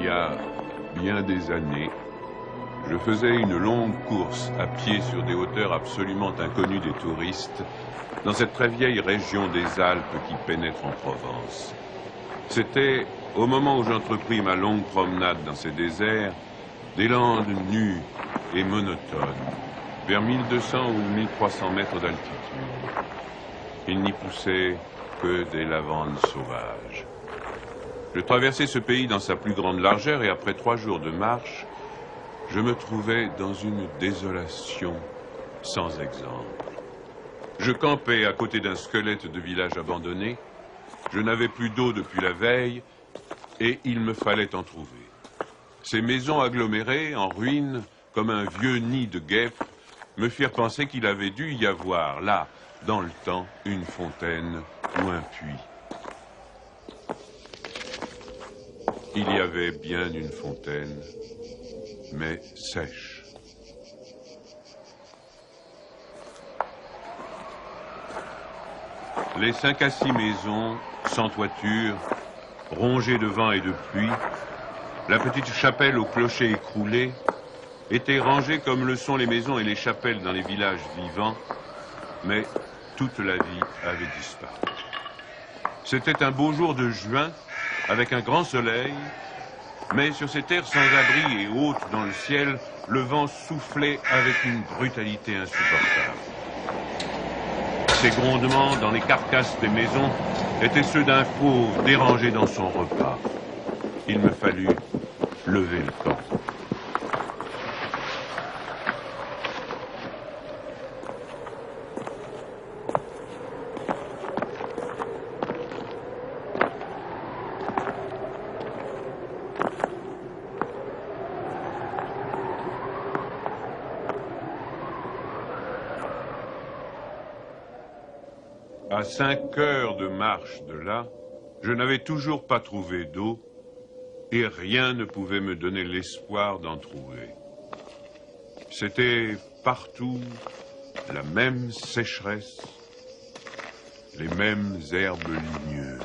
y a bien des années, je faisais une longue course à pied sur des hauteurs absolument inconnues des touristes, dans cette très vieille région des Alpes qui pénètre en Provence. C'était, au moment où j'entrepris ma longue promenade dans ces déserts, des landes nues et monotones, vers 1200 ou 1300 mètres d'altitude. Il n'y poussait que des lavandes sauvages. Je traversais ce pays dans sa plus grande largeur et après 3 jours de marche, je me trouvais dans une désolation sans exemple. Je campais à côté d'un squelette de village abandonné. Je n'avais plus d'eau depuis la veille et il me fallait en trouver. Ces maisons agglomérées, en ruine, comme un vieux nid de guêpes, me firent penser qu'il avait dû y avoir, là, dans le temps, une fontaine ou un puits. Il y avait bien une fontaine, mais sèche. Les 5 à 6 maisons, sans toiture, rongées de vent et de pluie, la petite chapelle au clocher écroulé, étaient rangées comme le sont les maisons et les chapelles dans les villages vivants, mais toute la vie avait disparu. C'était un beau jour de juin, avec un grand soleil, mais sur ces terres sans abri et hautes dans le ciel, le vent soufflait avec une brutalité insupportable. Ces grondements dans les carcasses des maisons étaient ceux d'un fauve dérangé dans son repas. Il me fallut lever le camp. À 5 heures de marche de là, je n'avais toujours pas trouvé d'eau et rien ne pouvait me donner l'espoir d'en trouver. C'était partout la même sécheresse, les mêmes herbes ligneuses.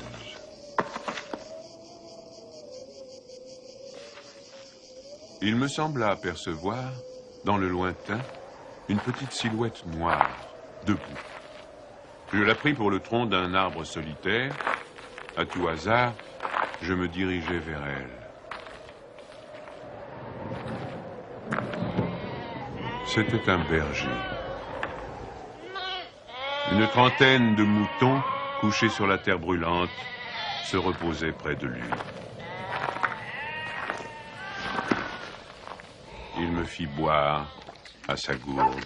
Il me sembla apercevoir, dans le lointain, une petite silhouette noire, debout. Je la pris pour le tronc d'un arbre solitaire. À tout hasard, je me dirigeai vers elle. C'était un berger. Une trentaine de moutons, couchés sur la terre brûlante, se reposaient près de lui. Il me fit boire à sa gourde.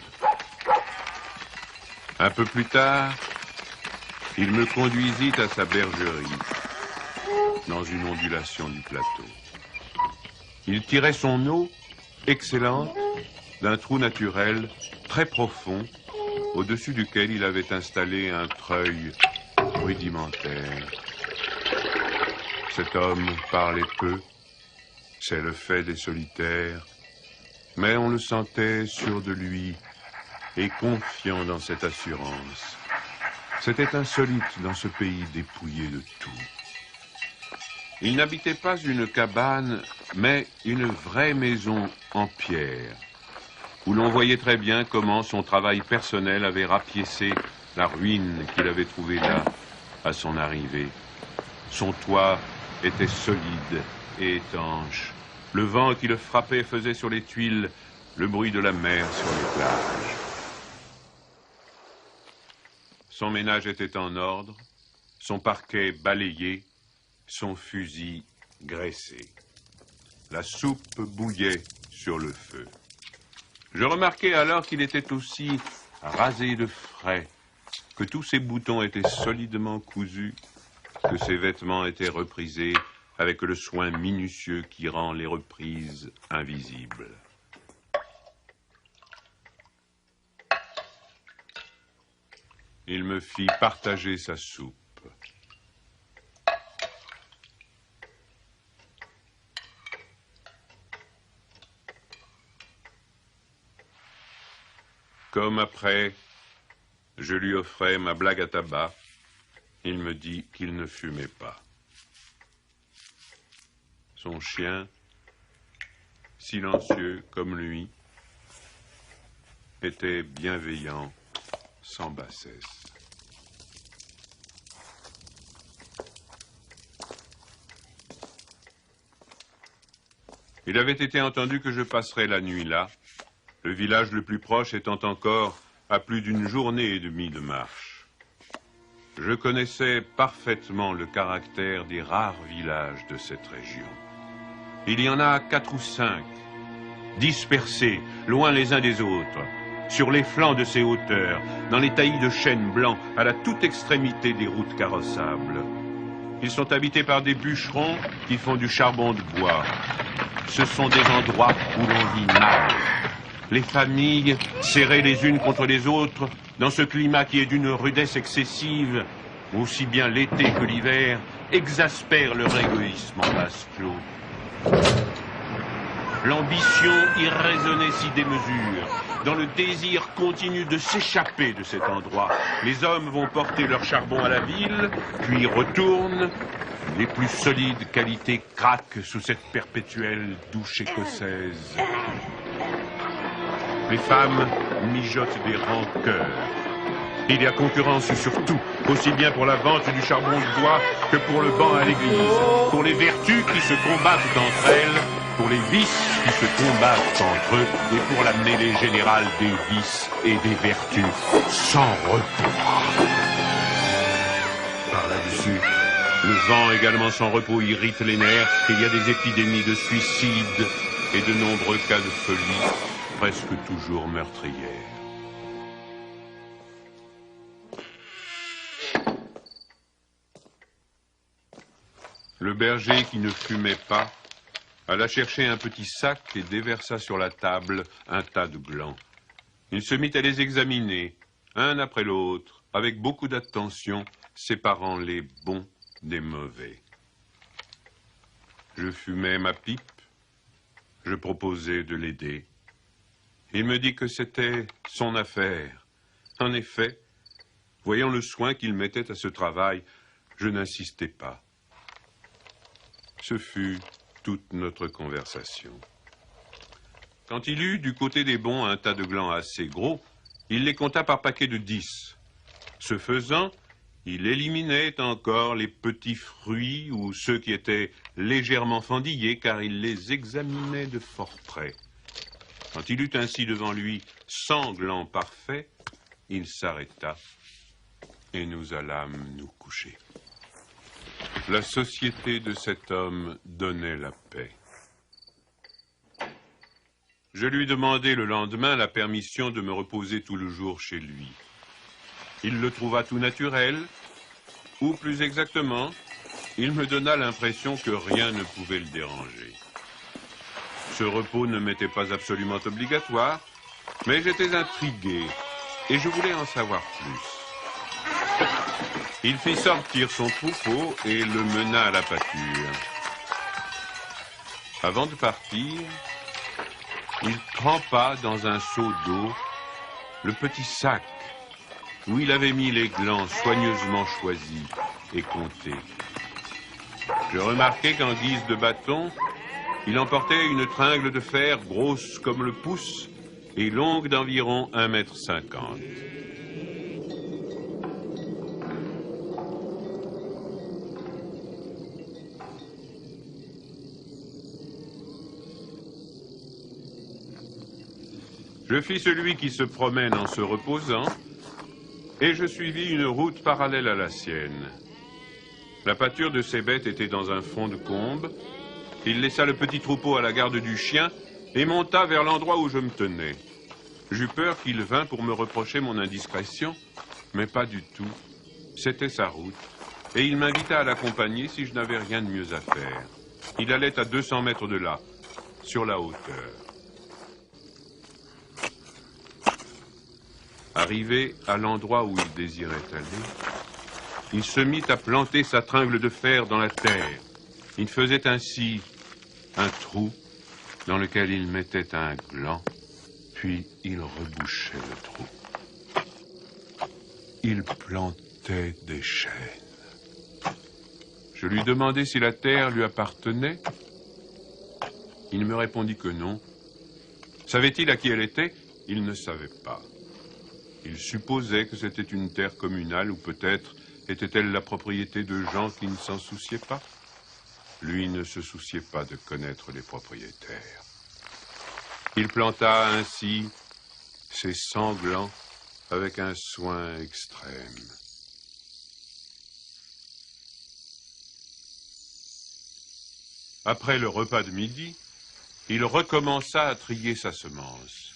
Un peu plus tard, il me conduisit à sa bergerie, dans une ondulation du plateau. Il tirait son eau, excellente, d'un trou naturel très profond, au-dessus duquel il avait installé un treuil rudimentaire. Cet homme parlait peu, c'est le fait des solitaires, mais on le sentait sûr de lui et confiant dans cette assurance. C'était insolite dans ce pays dépouillé de tout. Il n'habitait pas une cabane, mais une vraie maison en pierre, où l'on voyait très bien comment son travail personnel avait rapiécé la ruine qu'il avait trouvée là, à son arrivée. Son toit était solide et étanche. Le vent qui le frappait faisait sur les tuiles le bruit de la mer sur les plages. Son ménage était en ordre, son parquet balayé, son fusil graissé. La soupe bouillait sur le feu. Je remarquai alors qu'il était aussi rasé de frais, que tous ses boutons étaient solidement cousus, que ses vêtements étaient reprisés avec le soin minutieux qui rend les reprises invisibles. Il me fit partager sa soupe. Comme après, je lui offrais ma blague à tabac, il me dit qu'il ne fumait pas. Son chien silencieux comme lui, était bienveillant sans bassesse. Il avait été entendu que je passerais la nuit là, le village le plus proche étant encore à plus d'une journée et demie de marche. Je connaissais parfaitement le caractère des rares villages de cette région. Il y en a 4 ou 5, dispersés, loin les uns des autres, sur les flancs de ces hauteurs, dans les taillis de chênes blancs, à la toute extrémité des routes carrossables. Ils sont habités par des bûcherons qui font du charbon de bois. Ce sont des endroits où l'on vit mal. Les familles, serrées les unes contre les autres, dans ce climat qui est d'une rudesse excessive, aussi bien l'été que l'hiver, exaspèrent leur égoïsme en vase clos. L'ambition irraisonnée s'y démesure. Dans le désir continu de s'échapper de cet endroit, les hommes vont porter leur charbon à la ville, puis retournent. Les plus solides qualités craquent sous cette perpétuelle douche écossaise. Les femmes mijotent des rancœurs. Il y a concurrence sur tout, aussi bien pour la vente du charbon de bois que pour le banc à l'église, pour les vertus qui se combattent entre elles, pour les vices qui se combattent entre eux et pour la mêlée générale des vices et des vertus sans repos. Par là-dessus, le vent également sans repos irrite les nerfs. Il y a des épidémies de suicide et de nombreux cas de folie, presque toujours meurtrières. Le berger qui ne fumait pas alla chercher un petit sac et déversa sur la table un tas de glands. Il se mit à les examiner, un après l'autre, avec beaucoup d'attention, séparant les bons des mauvais. Je fumais ma pipe, je proposais de l'aider. Il me dit que c'était son affaire. En effet, voyant le soin qu'il mettait à ce travail, je n'insistais pas. Ce fut toute notre conversation. Quand il eut du côté des bons un tas de glands assez gros, il les compta par paquets de 10. Ce faisant, il éliminait encore les petits fruits ou ceux qui étaient légèrement fendillés, car il les examinait de fort près. Quand il eut ainsi devant lui 100 glands parfaits, il s'arrêta et nous allâmes nous coucher. La société de cet homme donnait la paix. Je lui demandai le lendemain la permission de me reposer tout le jour chez lui. Il le trouva tout naturel, ou plus exactement, il me donna l'impression que rien ne pouvait le déranger. Ce repos ne m'était pas absolument obligatoire, mais j'étais intrigué et je voulais en savoir plus. Il fit sortir son troupeau et le mena à la pâture. Avant de partir, il trempa dans un seau d'eau le petit sac où il avait mis les glands soigneusement choisis et comptés. Je remarquai qu'en guise de bâton, il emportait une tringle de fer grosse comme le pouce et longue d'environ 1,50 m. Je fis celui qui se promène en se reposant, et je suivis une route parallèle à la sienne. La pâture de ces bêtes était dans un fond de combe. Il laissa le petit troupeau à la garde du chien et monta vers l'endroit où je me tenais. J'eus peur qu'il vînt pour me reprocher mon indiscrétion, mais pas du tout. C'était sa route, et il m'invita à l'accompagner si je n'avais rien de mieux à faire. Il allait à 200 mètres de là, sur la hauteur. Arrivé à l'endroit où il désirait aller, il se mit à planter sa tringle de fer dans la terre. Il faisait ainsi un trou dans lequel il mettait un gland, puis il rebouchait le trou. Il plantait des chênes. Je lui demandai si la terre lui appartenait. Il me répondit que non. Savait-il à qui elle était? Il ne savait pas. Il supposait que c'était une terre communale ou peut-être était-elle la propriété de gens qui ne s'en souciaient pas. Lui ne se souciait pas de connaître les propriétaires. Il planta ainsi ses sanglants avec un soin extrême. Après le repas de midi, il recommença à trier sa semence.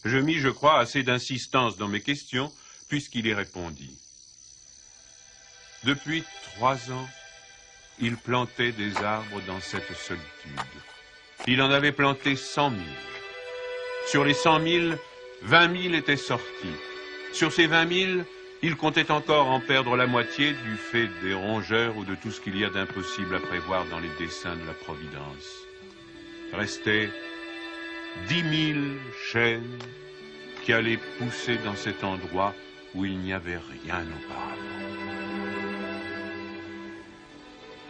Je mis, je crois, assez d'insistance dans mes questions, puisqu'il y répondit. Depuis 3 ans, il plantait des arbres dans cette solitude. Il en avait planté 100 000. Sur les 100 000, 20 000 étaient sortis. Sur ces 20 000, il comptait encore en perdre la moitié du fait des rongeurs ou de tout ce qu'il y a d'impossible à prévoir dans les desseins de la Providence. Restaient 10 000 chênes qui allaient pousser dans cet endroit où il n'y avait rien auparavant.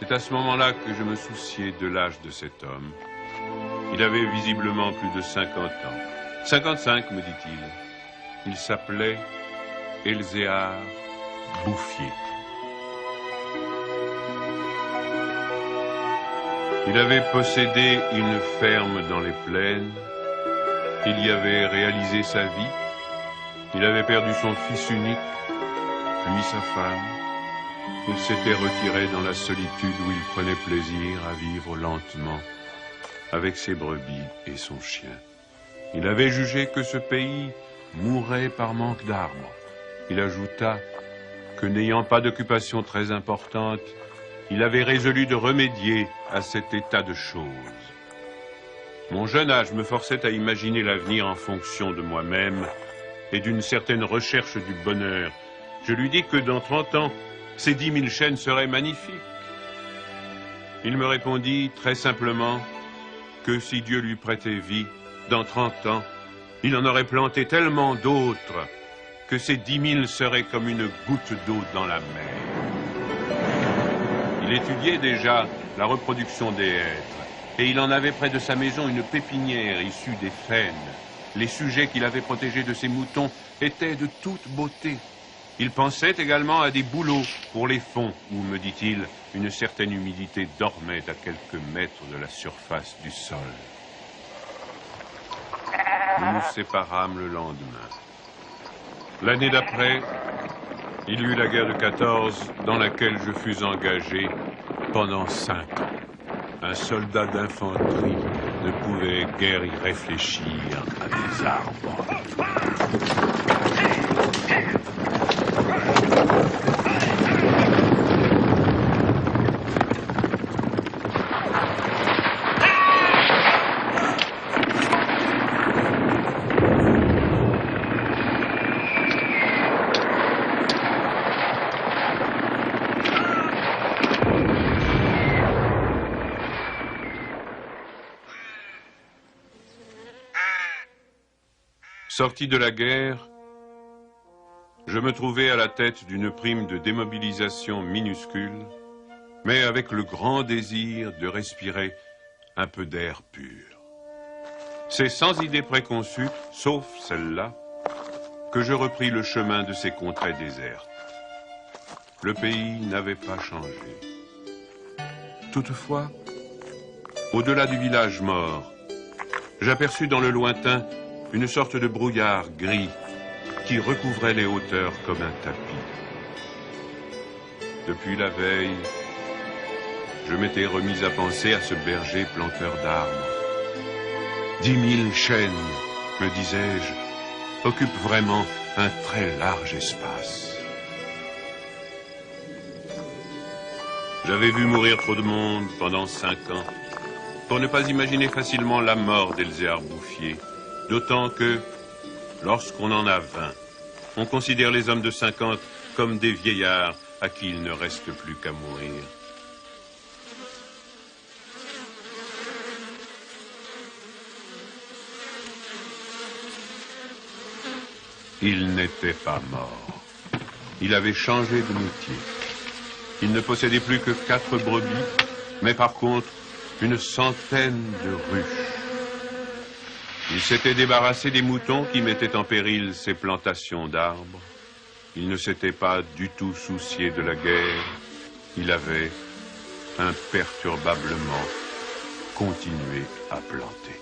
C'est à ce moment-là que je me souciais de l'âge de cet homme. Il avait visiblement plus de 50 ans. 55, me dit-il. Il s'appelait Elzéar Bouffier. Il avait possédé une ferme dans les plaines. Il y avait réalisé sa vie. Il avait perdu son fils unique, puis sa femme. Il s'était retiré dans la solitude où il prenait plaisir à vivre lentement avec ses brebis et son chien. Il avait jugé que ce pays mourait par manque d'arbres. Il ajouta que n'ayant pas d'occupation très importante, il avait résolu de remédier à cet état de choses. Mon jeune âge me forçait à imaginer l'avenir en fonction de moi-même et d'une certaine recherche du bonheur. Je lui dis que dans 30 ans, ces 10 000 chênes seraient magnifiques. Il me répondit très simplement que si Dieu lui prêtait vie, dans 30 ans, il en aurait planté tellement d'autres que ces 10 000 seraient comme une goutte d'eau dans la mer. Il étudiait déjà la reproduction des hêtres et il en avait près de sa maison une pépinière issue des faînes. Les sujets qu'il avait protégés de ses moutons étaient de toute beauté. Il pensait également à des bouleaux pour les fonds où, me dit-il, une certaine humidité dormait à quelques mètres de la surface du sol. Nous nous séparâmes le lendemain. L'année d'après, il y eut la guerre de 14 dans laquelle je fus engagé pendant 5 ans. Un soldat d'infanterie ne pouvait guère y réfléchir à des arbres. Sorti de la guerre, je me trouvais à la tête d'une prime de démobilisation minuscule, mais avec le grand désir de respirer un peu d'air pur. C'est sans idée préconçue, sauf celle-là, que je repris le chemin de ces contrées désertes. Le pays n'avait pas changé. Toutefois, au-delà du village mort, j'aperçus dans le lointain une sorte de brouillard gris qui recouvrait les hauteurs comme un tapis. Depuis la veille, je m'étais remis à penser à ce berger planteur d'arbres. 10 000 chênes, me disais-je, occupent vraiment un très large espace. J'avais vu mourir trop de monde pendant 5 ans pour ne pas imaginer facilement la mort d'Elzéar Bouffier. D'autant que, lorsqu'on en a 20, on considère les hommes de 50 comme des vieillards à qui il ne reste plus qu'à mourir. Il n'était pas mort. Il avait changé de métier. Il ne possédait plus que 4 brebis, mais par contre, une centaine de ruches. Il s'était débarrassé des moutons qui mettaient en péril ses plantations d'arbres. Il ne s'était pas du tout soucié de la guerre. Il avait imperturbablement continué à planter.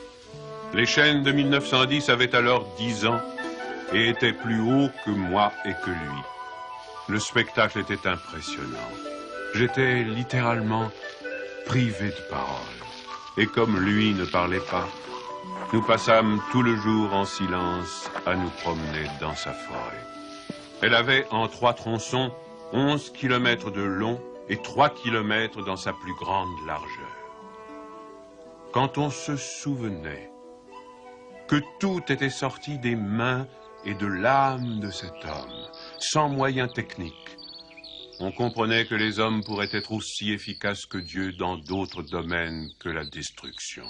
Les chênes de 1910 avaient alors 10 ans et étaient plus hauts que moi et que lui. Le spectacle était impressionnant. J'étais littéralement privé de parole. Et comme lui ne parlait pas, nous passâmes tout le jour en silence à nous promener dans sa forêt. Elle avait en 3 tronçons 11 kilomètres de long et 3 kilomètres dans sa plus grande largeur. Quand on se souvenait que tout était sorti des mains et de l'âme de cet homme, sans moyens techniques, on comprenait que les hommes pourraient être aussi efficaces que Dieu dans d'autres domaines que la destruction.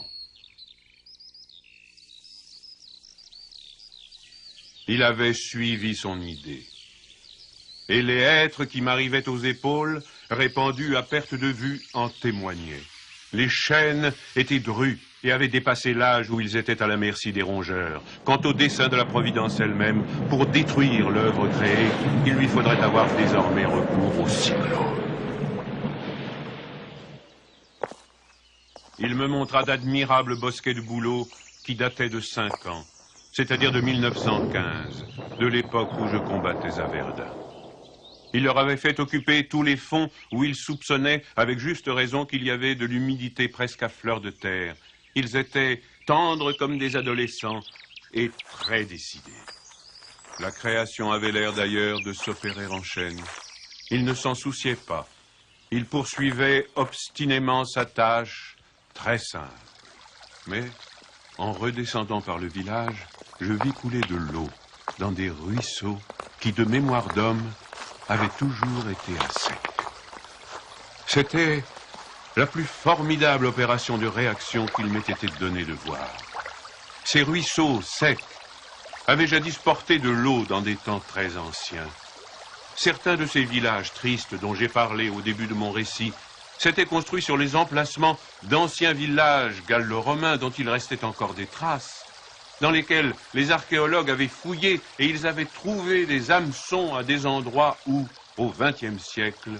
Il avait suivi son idée. Et les hêtres qui m'arrivaient aux épaules, répandus à perte de vue, en témoignaient. Les chênes étaient drus et avaient dépassé l'âge où ils étaient à la merci des rongeurs. Quant au dessein de la Providence elle-même, pour détruire l'œuvre créée, il lui faudrait avoir désormais recours au cyclone. Il me montra d'admirables bosquets de bouleaux qui dataient de 5 ans, c'est-à-dire de 1915, de l'époque où je combattais à Verdun. Il leur avait fait occuper tous les fonds où ils soupçonnaient, avec juste raison, qu'il y avait de l'humidité presque à fleur de terre. Ils étaient tendres comme des adolescents et très décidés. La création avait l'air d'ailleurs de s'opérer en chaîne. Il ne s'en souciait pas. Il poursuivait obstinément sa tâche, très simple. Mais, en redescendant par le village, je vis couler de l'eau dans des ruisseaux qui, de mémoire d'homme, avaient toujours été à sec. C'était la plus formidable opération de réaction qu'il m'ait été donné de voir. Ces ruisseaux secs avaient jadis porté de l'eau dans des temps très anciens. Certains de ces villages tristes dont j'ai parlé au début de mon récit s'étaient construits sur les emplacements d'anciens villages gallo-romains dont il restait encore des traces, dans lesquels les archéologues avaient fouillé et ils avaient trouvé des hameçons à des endroits où, au XXe siècle,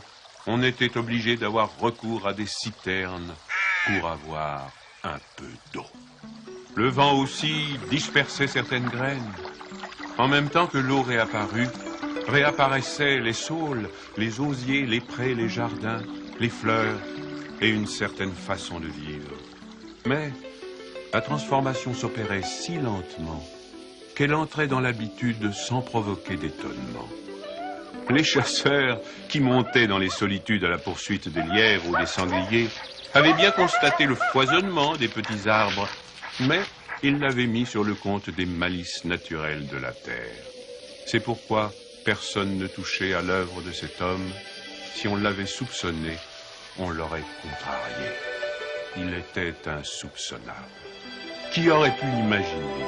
on était obligé d'avoir recours à des citernes pour avoir un peu d'eau. Le vent aussi dispersait certaines graines. En même temps que l'eau réapparut, réapparaissaient les saules, les osiers, les prés, les jardins, les fleurs et une certaine façon de vivre. Mais la transformation s'opérait si lentement qu'elle entrait dans l'habitude sans provoquer d'étonnement. Les chasseurs qui montaient dans les solitudes à la poursuite des lièvres ou des sangliers avaient bien constaté le foisonnement des petits arbres, mais ils l'avaient mis sur le compte des malices naturelles de la terre. C'est pourquoi personne ne touchait à l'œuvre de cet homme. Si on l'avait soupçonné, on l'aurait contrarié. Il était insoupçonnable. Qui aurait pu imaginer,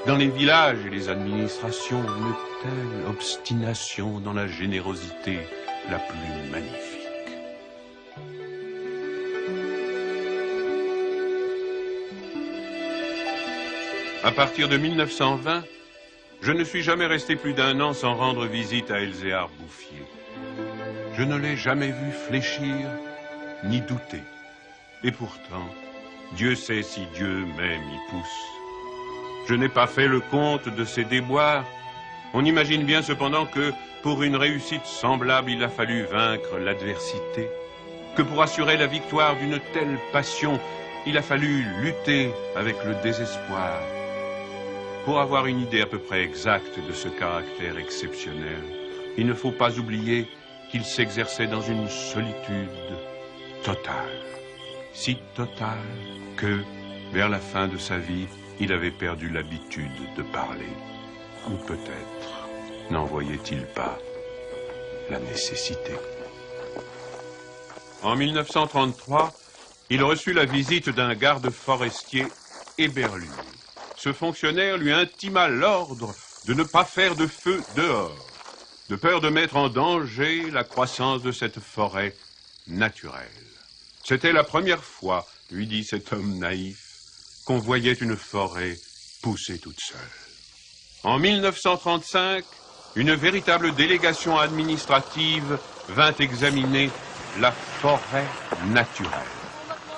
dans les villages et les administrations, une telle obstination dans la générosité la plus magnifique? À partir de 1920, je ne suis jamais resté plus d'1 an sans rendre visite à Elzéar Bouffier. Je ne l'ai jamais vu fléchir ni douter. Et pourtant, Dieu sait si Dieu même y pousse. Je n'ai pas fait le compte de ses déboires. On imagine bien cependant que, pour une réussite semblable, il a fallu vaincre l'adversité. Que pour assurer la victoire d'une telle passion, il a fallu lutter avec le désespoir. Pour avoir une idée à peu près exacte de ce caractère exceptionnel, il ne faut pas oublier qu'il s'exerçait dans une solitude totale. Si totale que, vers la fin de sa vie, il avait perdu l'habitude de parler. Ou peut-être n'en voyait-il pas la nécessité. En 1933, il reçut la visite d'un garde forestier éberlu. Ce fonctionnaire lui intima l'ordre de ne pas faire de feu dehors, de peur de mettre en danger la croissance de cette forêt naturelle. C'était la première fois lui dit cet homme naïf, qu'on voyait une forêt pousser toute seule. En 1935, une véritable délégation administrative vint examiner la forêt naturelle.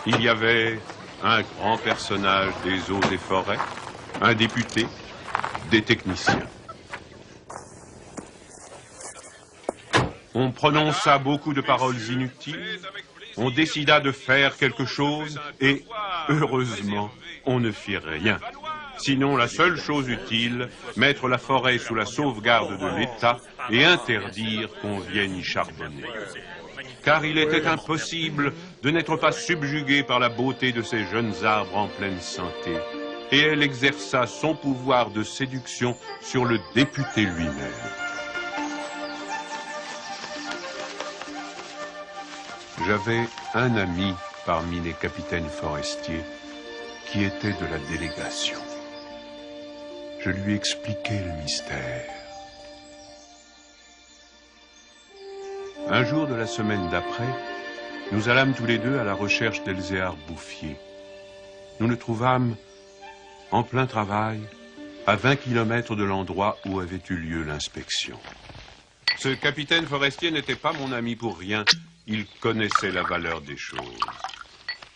Il y avait un grand personnage des eaux et forêts, un député, des techniciens. On prononça beaucoup de paroles inutiles, on décida de faire quelque chose et, heureusement, on ne fit rien. Sinon, la seule chose utile, mettre la forêt sous la sauvegarde de l'État et interdire qu'on vienne y charbonner. Car il était impossible de n'être pas subjugué par la beauté de ces jeunes arbres en pleine santé. Et elle exerça son pouvoir de séduction sur le député lui-même. J'avais un ami parmi les capitaines forestiers qui était de la délégation. Je lui expliquai le mystère. Un jour de la semaine d'après, nous allâmes tous les deux à la recherche d'Elzéar Bouffier. Nous le trouvâmes en plein travail, à 20 km de l'endroit où avait eu lieu l'inspection. Ce capitaine forestier n'était pas mon ami pour rien. Il connaissait la valeur des choses.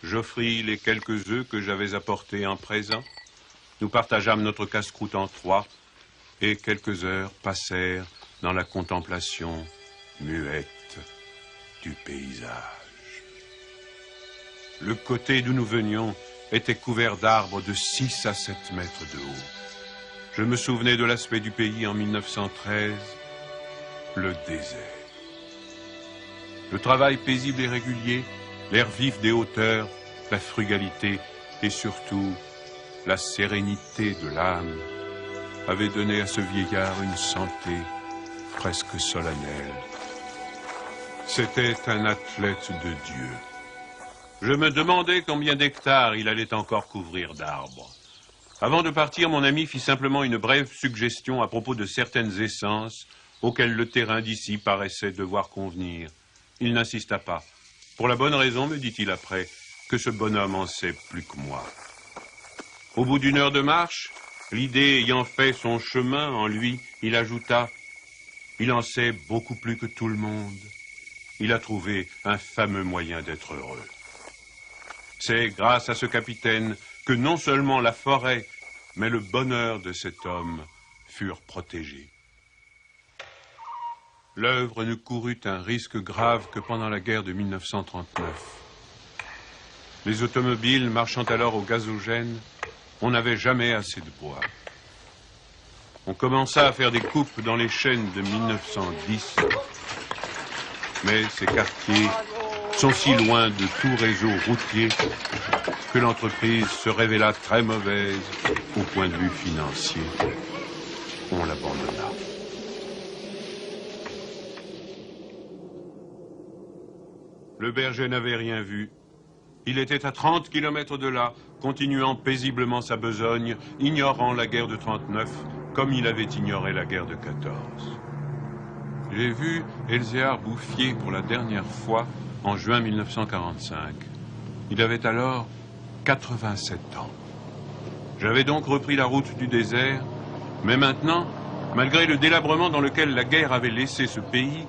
J'offris les quelques œufs que j'avais apportés en présent. Nous partageâmes notre casse-croûte en trois, et quelques heures passèrent dans la contemplation muette du paysage. Le côté d'où nous venions était couvert d'arbres de 6 à 7 mètres de haut. Je me souvenais de l'aspect du pays en 1913, le désert. Le travail paisible et régulier, l'air vif des hauteurs, la frugalité et surtout la sérénité de l'âme avaient donné à ce vieillard une santé presque solennelle. C'était un athlète de Dieu. Je me demandais combien d'hectares il allait encore couvrir d'arbres. Avant de partir, mon ami fit simplement une brève suggestion à propos de certaines essences auxquelles le terrain d'ici paraissait devoir convenir. Il n'insista pas. Pour la bonne raison, me dit-il après, que ce bonhomme en sait plus que moi. Au bout d'une heure de marche, l'idée ayant fait son chemin en lui, il ajouta « Il en sait beaucoup plus que tout le monde. Il a trouvé un fameux moyen d'être heureux. » C'est grâce à ce capitaine que non seulement la forêt, mais le bonheur de cet homme furent protégés. L'œuvre ne courut un risque grave que pendant la guerre de 1939. Les automobiles marchant alors au gazogène, on n'avait jamais assez de bois. On commença à faire des coupes dans les chênes de 1910, mais ces quartiers sont si loin de tout réseau routier que l'entreprise se révéla très mauvaise au point de vue financier. On l'abandonna. Le berger n'avait rien vu. Il était à 30 km de là, continuant paisiblement sa besogne, ignorant la guerre de 39, comme il avait ignoré la guerre de 14. J'ai vu Elzéar Bouffier pour la dernière fois en juin 1945. Il avait alors 87 ans. J'avais donc repris la route du désert, mais maintenant, malgré le délabrement dans lequel la guerre avait laissé ce pays,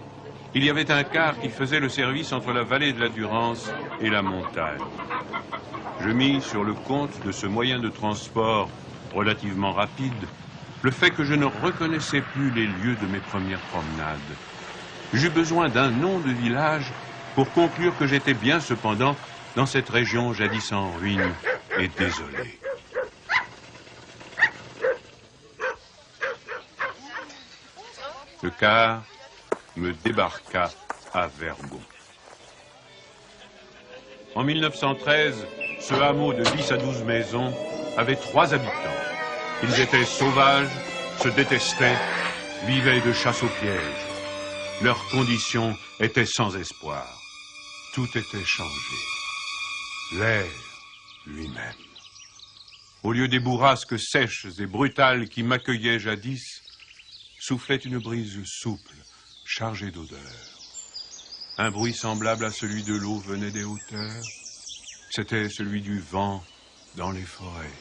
il y avait un car qui faisait le service entre la vallée de la Durance et la montagne. Je mis sur le compte de ce moyen de transport relativement rapide le fait que je ne reconnaissais plus les lieux de mes premières promenades. J'eus besoin d'un nom de village pour conclure que j'étais bien cependant dans cette région jadis en ruine et désolée. Le car me débarqua à Vergon. En 1913, ce hameau de 10 à 12 maisons avait 3 habitants. Ils étaient sauvages, se détestaient, vivaient de chasse aux pièges. Leurs conditions étaient sans espoir. Tout était changé. L'air lui-même. Au lieu des bourrasques sèches et brutales qui m'accueillaient jadis, soufflait une brise souple, chargée d'odeurs. Un bruit semblable à celui de l'eau venait des hauteurs. C'était celui du vent dans les forêts.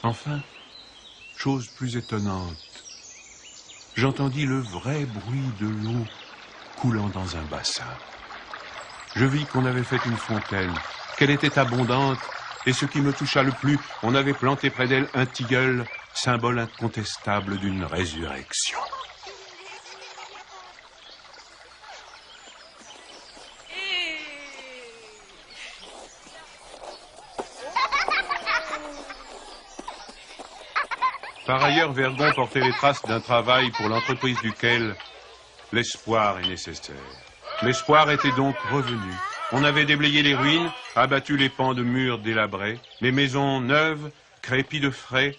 Enfin, chose plus étonnante, j'entendis le vrai bruit de l'eau coulant dans un bassin. Je vis qu'on avait fait une fontaine, qu'elle était abondante, et ce qui me toucha le plus, on avait planté près d'elle un tilleul, symbole incontestable d'une résurrection. Par ailleurs, Vergon portait les traces d'un travail pour l'entreprise duquel l'espoir est nécessaire. L'espoir était donc revenu. On avait déblayé les ruines, abattu les pans de murs délabrés. Les maisons neuves, crépies de frais,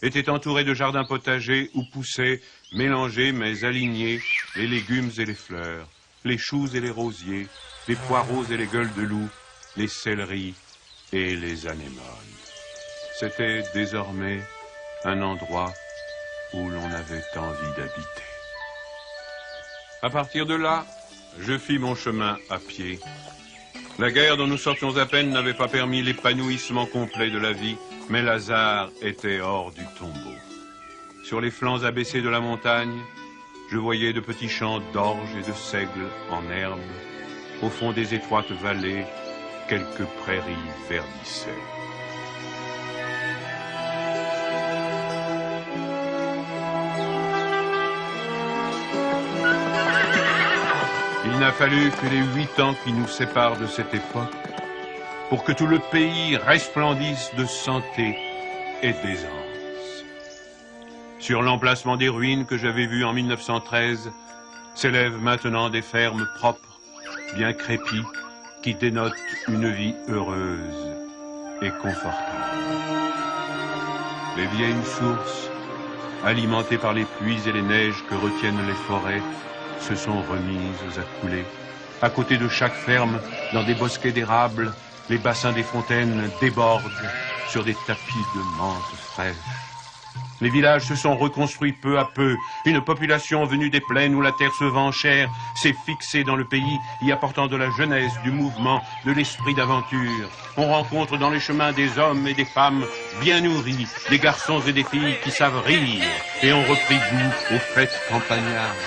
étaient entourées de jardins potagers où poussaient, mélangés mais alignés, les légumes et les fleurs, les choux et les rosiers, les poireaux et les gueules de loup, les céleris et les anémones. C'était désormais un endroit où l'on avait envie d'habiter. À partir de là, je fis mon chemin à pied. La guerre dont nous sortions à peine n'avait pas permis l'épanouissement complet de la vie, mais Lazare était hors du tombeau. Sur les flancs abaissés de la montagne, je voyais de petits champs d'orge et de seigle en herbe. Au fond des étroites vallées, quelques prairies verdissaient. Il n'a fallu que les 8 ans qui nous séparent de cette époque pour que tout le pays resplendisse de santé et d'aisance. Sur l'emplacement des ruines que j'avais vues en 1913, s'élèvent maintenant des fermes propres, bien crépies, qui dénotent une vie heureuse et confortable. Les vieilles sources, alimentées par les pluies et les neiges que retiennent les forêts, se sont remises à couler. À côté de chaque ferme, dans des bosquets d'érables, les bassins des fontaines débordent sur des tapis de menthe fraîche. Les villages se sont reconstruits peu à peu. Une population venue des plaines où la terre se vend chère s'est fixée dans le pays, y apportant de la jeunesse, du mouvement, de l'esprit d'aventure. On rencontre dans les chemins des hommes et des femmes bien nourris, des garçons et des filles qui savent rire et ont repris goût aux fêtes campagnardes.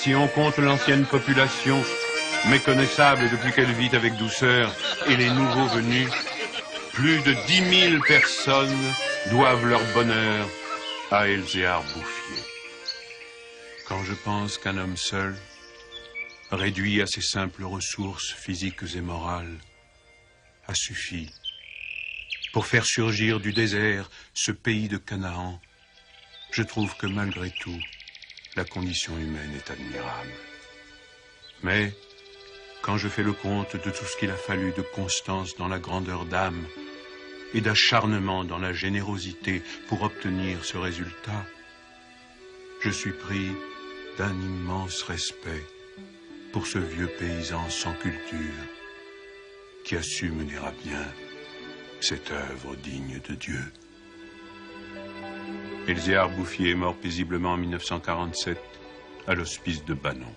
Si on compte l'ancienne population, méconnaissable depuis qu'elle vit avec douceur, et les nouveaux venus, plus de 10 000 personnes doivent leur bonheur à Elzéar Bouffier. Quand je pense qu'un homme seul, réduit à ses simples ressources physiques et morales, a suffi pour faire surgir du désert ce pays de Canaan, je trouve que malgré tout, la condition humaine est admirable. Mais, quand je fais le compte de tout ce qu'il a fallu de constance dans la grandeur d'âme et d'acharnement dans la générosité pour obtenir ce résultat, je suis pris d'un immense respect pour ce vieux paysan sans culture qui a su mener à bien cette œuvre digne de Dieu. Elzéar Bouffier est mort paisiblement en 1947 à l'hospice de Banon.